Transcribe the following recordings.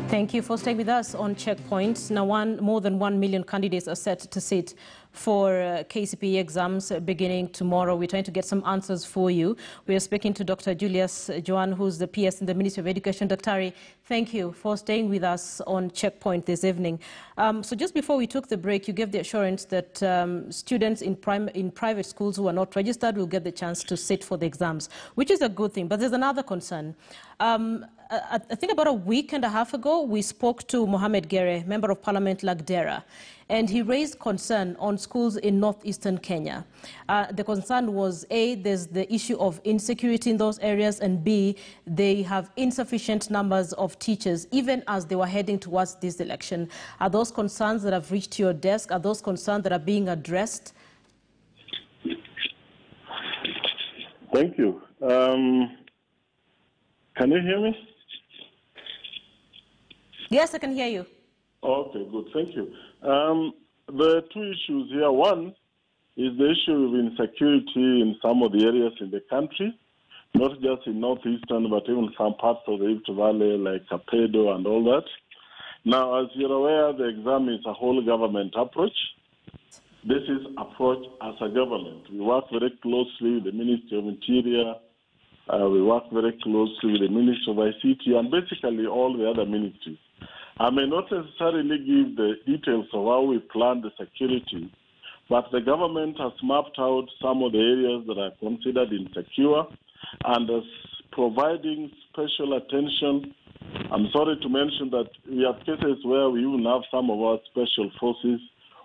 Thank you for staying with us on Checkpoint. Now, more than 1 million candidates are set to sit for KCPE exams beginning tomorrow. We're trying to get some answers for you. We are speaking to Dr. Julius Joan, who's the PS in the Ministry of Education. Dr. Thank you for staying with us on Checkpoint this evening. So just before we took the break, you gave the assurance that students in private schools who are not registered will get the chance to sit for the exams, which is a good thing. But there's another concern. I think about a week and a half ago, we spoke to Mohamed Gere, Member of Parliament Lagdera, and he raised concern on schools in northeastern Kenya. The concern was, A, there's the issue of insecurity in those areas, and B, they have insufficient numbers of teachers, even as they were heading towards this election. Are those concerns that have reached your desk? Are those concerns that are being addressed? Thank you. Can you hear me? Yes, I can hear you. Okay, good. Thank you. There are two issues here. One is the issue of insecurity in some of the areas in the country, not just in northeastern, but even some parts of the Rift Valley, like Kapedo and all that. Now, as you're aware, the exam is a whole government approach. This is approach as a government. We work very closely with the Ministry of Interior. We work very closely with the Ministry of ICT and basically all the other ministries. I may not necessarily give the details of how we plan the security, but the government has mapped out some of the areas that are considered insecure and is providing special attention. I'm sorry to mention that we have cases where we even have some of our special forces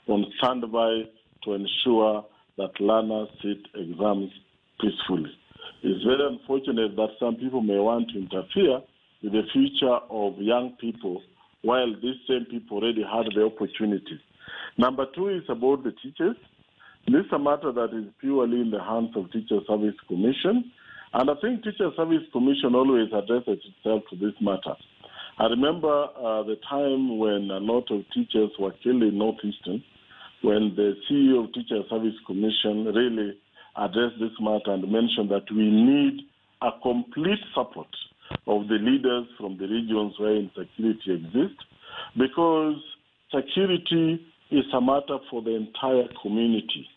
on standby to ensure that learners sit exams peacefully. It's very unfortunate that some people may want to interfere with the future of young people while these same people already had the opportunity. Number two is about the teachers. This is a matter that is purely in the hands of Teacher Service Commission. And I think Teacher Service Commission always addresses itself to this matter. I remember the time when a lot of teachers were killed in Northeastern, when the CEO of Teacher Service Commission really addressed this matter and mentioned that we need a complete support of the leaders from the regions where insecurity exists, because security is a matter for the entire community.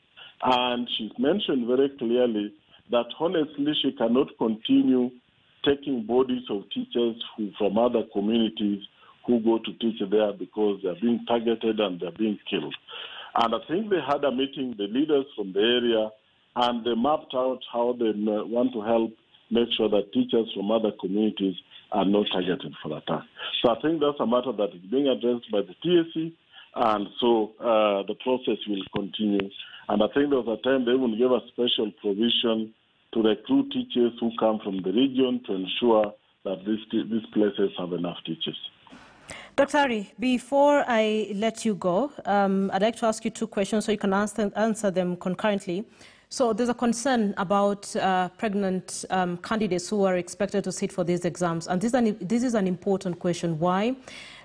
And she mentioned very clearly that honestly she cannot continue taking bodies of teachers from other communities who go to teach there because they're being targeted and they're being killed. And I think they had a meeting, the leaders from the area, and they mapped out how they want to help make sure that teachers from other communities are not targeted for attack. So I think that's a matter that is being addressed by the TSC, and so the process will continue. And I think there was a time they even gave a special provision to recruit teachers who come from the region to ensure that these places have enough teachers. Dr. Ari, before I let you go, I'd like to ask you two questions so you can answer them concurrently. So there's a concern about pregnant candidates who are expected to sit for these exams. And this is an important question. Why?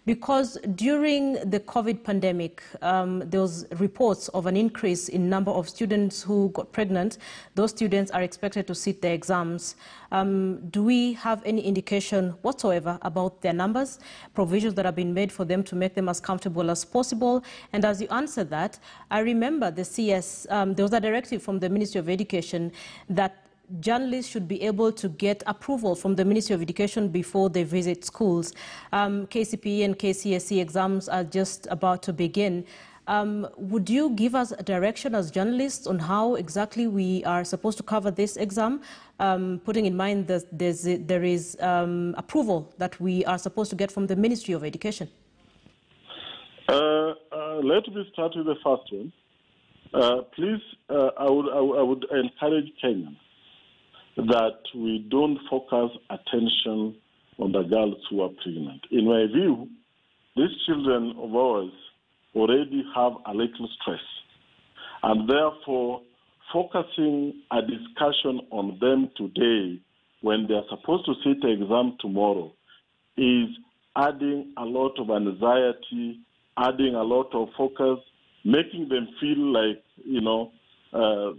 Because during the COVID pandemic, there was reports of an increase in number of students who got pregnant. Those students are expected to sit their exams. Do we have any indication whatsoever about their numbers, provisions that have been made for them to make them as comfortable as possible? And as you answer that, I remember the CS, there was a directive from the Ministry of Education that journalists should be able to get approval from the Ministry of Education before they visit schools. KCPE and KCSE exams are just about to begin. Would you give us a direction as journalists on how exactly we are supposed to cover this exam, putting in mind that there is approval that we are supposed to get from the Ministry of Education? Let me start with the first one. Please, I would encourage Kenyans that we don't focus attention on the girls who are pregnant. In my view, these children of ours already have a little stress, and therefore focusing a discussion on them today when they are supposed to sit the exam tomorrow is adding a lot of anxiety, adding a lot of focus, making them feel like,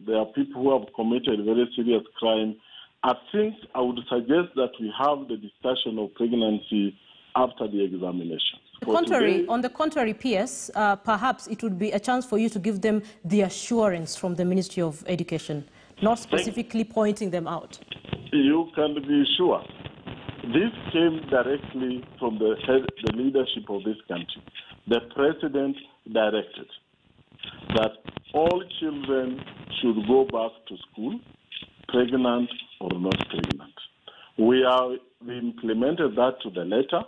there are people who have committed very serious crime. I think I would suggest that we have the discussion of pregnancy after the examinations. On the contrary, PS, perhaps it would be a chance for you to give them the assurance from the Ministry of Education, not specifically pointing them out. You can be sure. This came directly from the leadership of this country. The president directed that all children should go back to school, pregnant or not pregnant. We implemented that to the letter.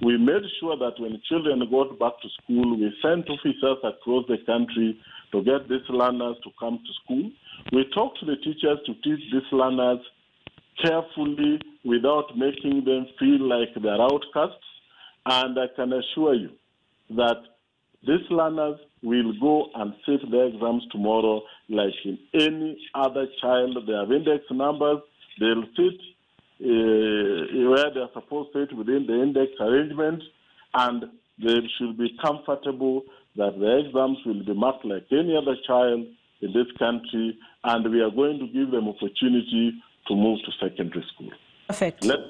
We made sure that when children got back to school, we sent officers across the country to get these learners to come to school. We talked to the teachers to teach these learners carefully without making them feel like they're outcasts. And I can assure you that these learners will go and sit their exams tomorrow like in any other child. They have index numbers. They'll sit where they're supposed to sit within the index arrangement, and they should be comfortable that the exams will be marked like any other child in this country, and we are going to give them opportunity to move to secondary school. Perfect. Let's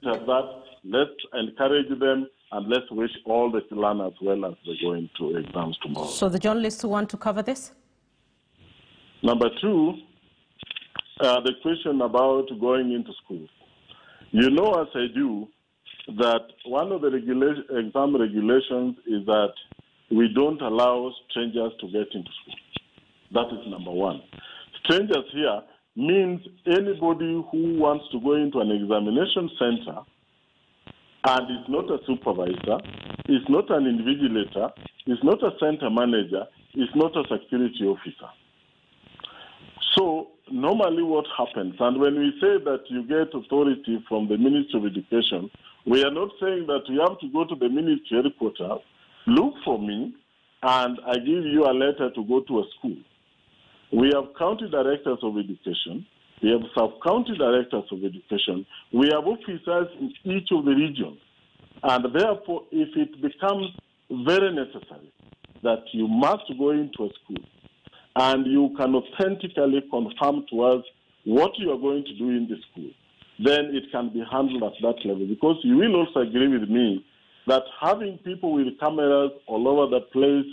have that. Let's encourage them, and let's wish all the learners well as they go into exams tomorrow. So the journalists who want to cover this? Number two, the question about going into school. You know, as I do, that one of the exam regulations is that we don't allow strangers to get into school. That is number one. Strangers here means anybody who wants to go into an examination center and is not a supervisor, is not an invigilator, is not a center manager, is not a security officer. So normally what happens, and when we say that you get authority from the Ministry of Education, we are not saying that you have to go to the ministry headquarters, look for me, and I give you a letter to go to a school. We have county directors of education. We have sub-county directors of education. We have officers in each of the regions. And therefore, if it becomes very necessary that you must go into a school and you can authentically confirm to us what you are going to do in the school, then it can be handled at that level. Because you will also agree with me that having people with cameras all over the place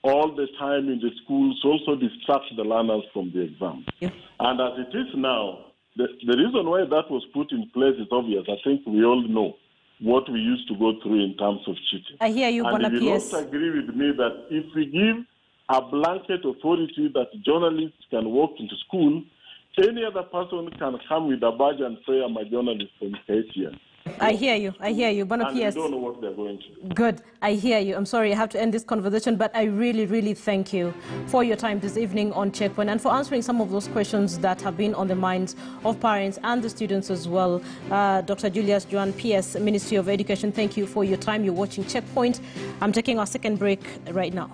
all the time in the schools also distracts the learners from the exam. Yeah. And as it is now, the reason why that was put in place is obvious. I think we all know what we used to go through in terms of cheating. I hear you, and you will also agree with me that if we give a blanket authority that journalists can walk into school, any other person can come with a badge and say, I'm a journalist from KCPE. I hear you. And we don't know what they're going to do. Good. I hear you. I'm sorry I have to end this conversation, but I really, really thank you for your time this evening on Checkpoint and for answering some of those questions that have been on the minds of parents and the students as well. Dr. Julius Joan, PS, Ministry of Education, thank you for your time. You're watching Checkpoint. I'm taking our second break right now.